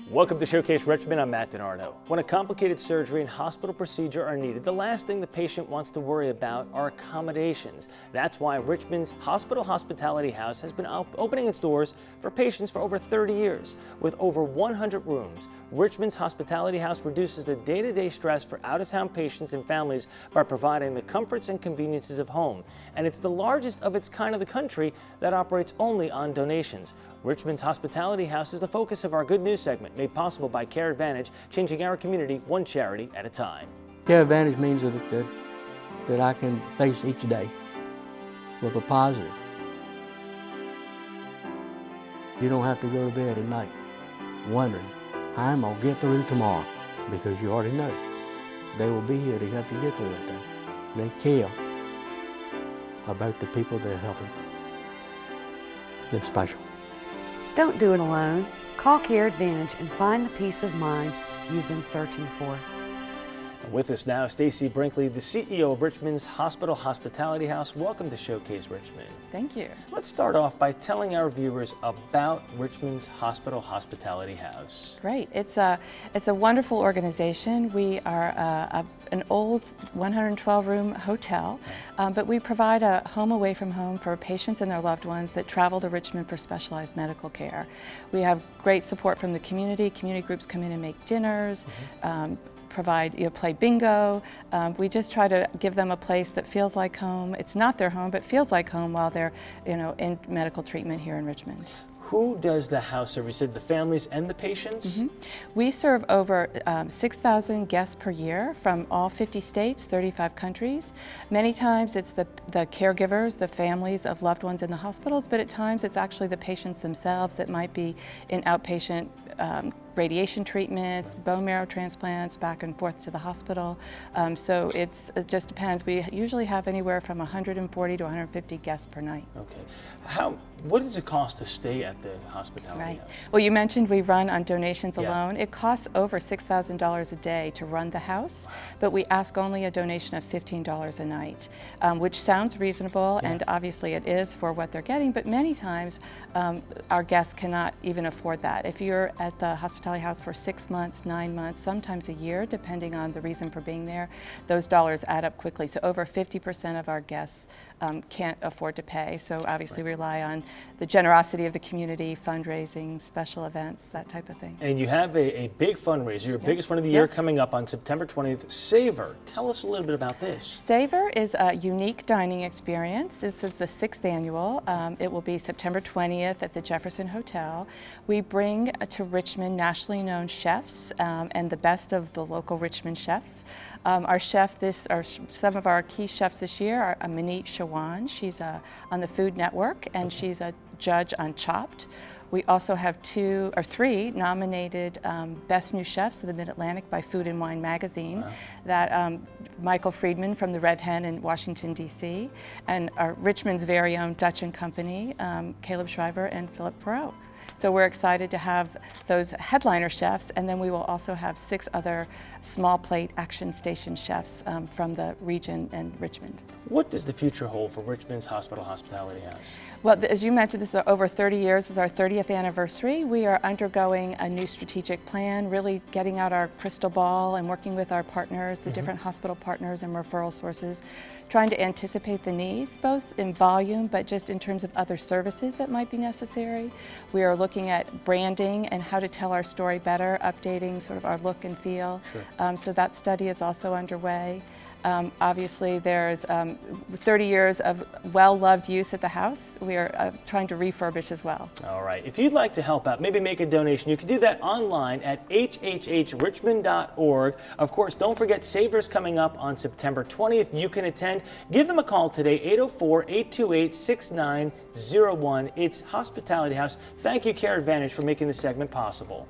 Welcome to Showcase Richmond. I'm Matt DiNardo. When a complicated surgery and hospital procedure are needed, the last thing the patient wants to worry about are accommodations. That's why Richmond's Hospital Hospitality House has been opening its doors for patients for over 30 years. With over 100 rooms, Richmond's Hospitality House reduces the day-to-day stress for out-of-town patients and families by providing the comforts and conveniences of home. And it's the largest of its kind in the country that operates only on donations. Richmond's Hospitality House is the focus of our Good News segment, made possible by Care Advantage, changing our community one charity at a time. Care Advantage means that I can face each day with a positive. You don't have to go to bed at night wondering, how am I going to get through tomorrow? Because you already know they will be here to help you get through that day. They care about the people they're helping. They're special. Don't do it alone. Call Care Advantage and find the peace of mind you've been searching for. With us now, Stacy Brinkley, the CEO of Richmond's Hospital Hospitality House. Welcome to Showcase Richmond. Thank you. Let's start off by telling our viewers about Richmond's Hospital Hospitality House. Great. It's a wonderful organization. We are an old 112-room hotel, but we provide a home away from home for patients and their loved ones that travel to Richmond for specialized medical care. We have great support from the community. Community groups come in and make dinners. Play bingo. We just try to give them a place that feels like home. It's not their home, but feels like home while they're, in medical treatment here in Richmond. Who does the house serve? You said the families and the patients? We serve over 6,000 guests per year from all 50 states, 35 countries. Many times it's the caregivers, the families of loved ones in the hospitals, but at times it's actually the patients themselves that might be in outpatient radiation treatments, bone marrow transplants, back and forth to the hospital. So it just depends. We usually have anywhere from 140 to 150 guests per night. Okay. What does it cost to stay at the hospitality house? Well, you mentioned we run on donations alone. It costs over $6,000 a day to run the house, but we ask only a donation of $15 a night, which sounds reasonable, and obviously it is for what they're getting, but many times our guests cannot even afford that. If you're at the hospitality house for 6 months, 9 months, sometimes a year, depending on the reason for being there, those dollars add up quickly. So over 50% of our guests can't afford to pay. So obviously we rely on the generosity of the community, fundraising, special events, that type of thing. And you have a big fundraiser, your biggest one of the year, coming up on September 20th, Savor. Tell us a little bit about this. Savor is a unique dining experience. This is the 6th annual. It will be September 20th at the Jefferson Hotel. We bring to Richmond nationally known chefs and the best of the local Richmond chefs. Some of our key chefs this year are Manit Shawan. She's on the Food Network, and she's a judge on Chopped. We also have 2 or 3 nominated Best New Chefs of the Mid-Atlantic by Food and Wine magazine. That Michael Friedman from the Red Hen in Washington, D.C., and our Richmond's very own Dutch & Company, Caleb Shriver and Philip Perot. So we're excited to have those headliner chefs, and then we will also have 6 other small plate action station chefs from the region and Richmond. What does the future hold for Richmond's Hospital Hospitality House? Well, as you mentioned, this is over 30 years. This is our 30th anniversary. We are undergoing a new strategic plan, really getting out our crystal ball and working with our partners, the different hospital partners and referral sources, trying to anticipate the needs, both in volume, but just in terms of other services that might be necessary. We are looking at branding and how to tell our story better, updating sort of our look and feel. So that study is also underway. Obviously, there's 30 years of well-loved use at the house. We are trying to refurbish as well. All right. If you'd like to help out, maybe make a donation, you can do that online at hhhrichmond.org. Of course, don't forget Savor's coming up on September 20th. You can attend. Give them a call today, 804-828-6901. It's Hospitality House. Thank you, Care Advantage, for making this segment possible.